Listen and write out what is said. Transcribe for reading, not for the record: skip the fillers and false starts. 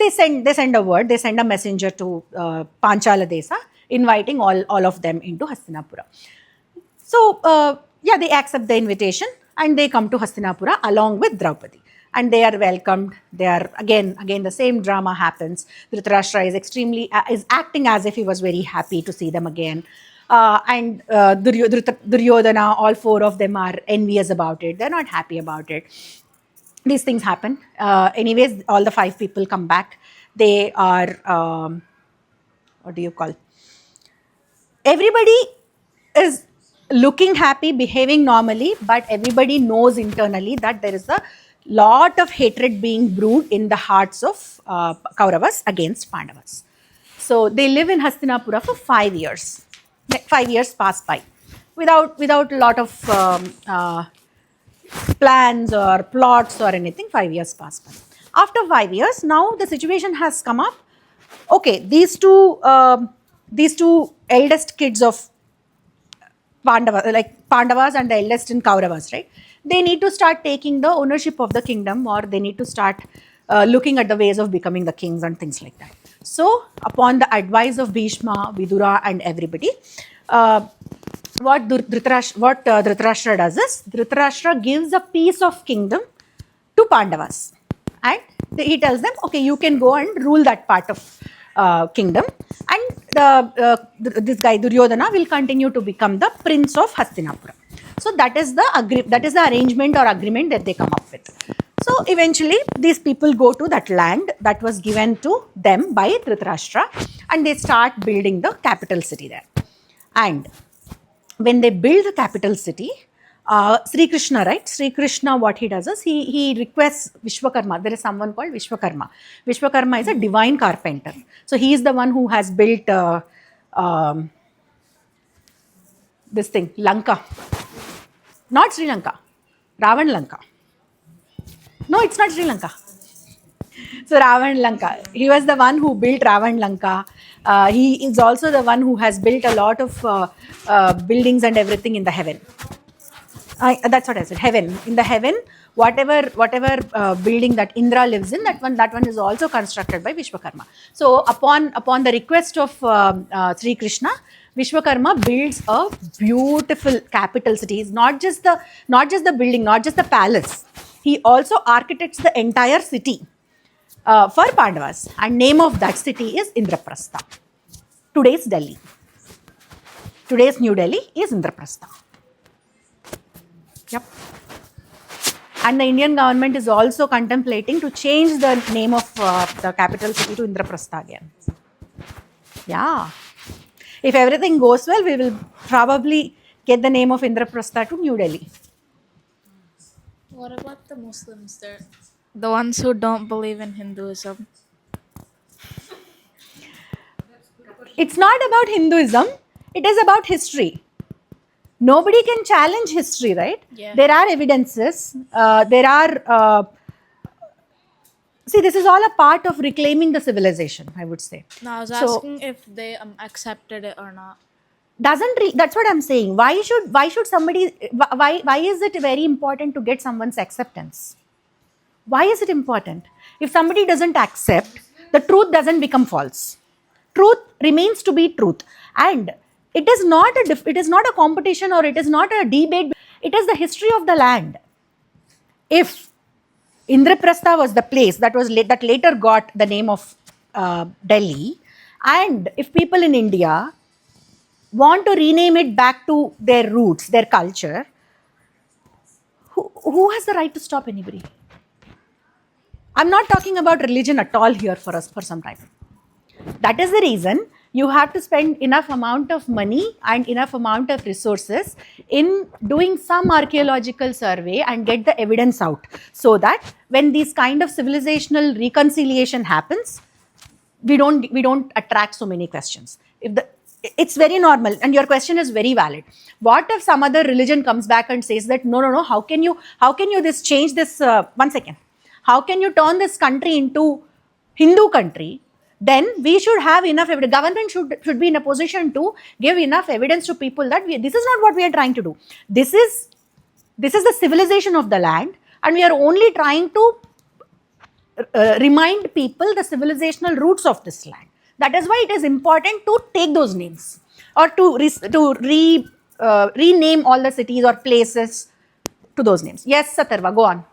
they send a word, they send a messenger to Panchala Desa, inviting all of them into Hastinapura. So yeah, they accept the invitation and they come to Hastinapura along with Draupadi. And they are welcomed. They are again the same drama happens. Dhritarashtra is acting as if he was very happy to see them again. And Duryodhana, all four of them are envious about it. They're not happy about it. These things happen. Anyways, all the 5 people come back. They are, what do you call? Everybody is looking happy, behaving normally, but everybody knows internally that there is a lot of hatred being brewed in the hearts of Kauravas against Pandavas. So they live in Hastinapura for 5 years. 5 years pass by without a lot of plans or plots or anything. 5 years pass by. After 5 years, now the situation has come up. Okay, these two eldest kids of Pandavas and the eldest in Kauravas, right? They need to start taking the ownership of the kingdom, or they need to start looking at the ways of becoming the kings and things like that. So, upon the advice of Bhishma, Vidura, and everybody, what Dhritarashtra does is, Dhritarashtra gives a piece of kingdom to Pandavas, and he tells them, okay, you can go and rule that part of kingdom, and this guy Duryodhana will continue to become the prince of Hastinapura. So that is the arrangement or agreement that they come up with. So eventually these people go to that land that was given to them by Dhritarashtra, and they start building the capital city there. And when they build the capital city, Sri Krishna, right? Sri Krishna, what he does is he requests Vishwakarma. There is someone called Vishwakarma. Vishwakarma is a divine carpenter. So he is the one who has built this thing, Lanka. Not Sri Lanka, Ravan Lanka. No, it's not Sri Lanka. So Ravan Lanka. He was the one who built Ravan Lanka. He is also the one who has built a lot of buildings and everything in the heaven. That's what I said. Heaven. In the heaven, whatever building that Indra lives in, that one is also constructed by Vishwakarma. So upon the request of Sri Krishna, Vishwakarma builds a beautiful capital city. It's not just the building, not just the palace. He also architects the entire city for Pandavas, and name of that city is Indraprastha. Today's Delhi. Today's New Delhi is Indraprastha. Yep. And the Indian government is also contemplating to change the name of the capital city to Indraprastha again. Yeah. If everything goes well, we will probably get the name of Indraprastha to New Delhi. What about the Muslims there? The ones who don't believe in Hinduism? It's not about Hinduism, it is about history. Nobody can challenge history, right? Yeah. There are evidences, see, this is all a part of reclaiming the civilization, I would say. No, I was asking if they accepted it or not. That's what I'm saying. Why is it very important to get someone's acceptance? Why is it important? If somebody doesn't accept, the truth doesn't become false. Truth remains to be truth. And it is not a competition, or it is not a debate. It is the history of the land. If Indraprastha was the place that later got the name of Delhi, and if people in India want to rename it back to their roots, their culture, who has the right to stop anybody? I'm not talking about religion at all here for some time. That is the reason you have to spend enough amount of money and enough amount of resources in doing some archaeological survey and get the evidence out, so that when these kind of civilizational reconciliation happens, we don't attract so many questions. It's very normal, and your question is very valid. What if some other religion comes back and says that no, how can you this change this? 1 second. How can you turn this country into Hindu country? Then we should have enough evidence. Government should be in a position to give enough evidence to people that this is not what we are trying to do. This is the civilization of the land, and we are only trying to remind people the civilizational roots of this land. That is why it is important to take those names or to rename all the cities or places to those names. Yes, Satarva, go on.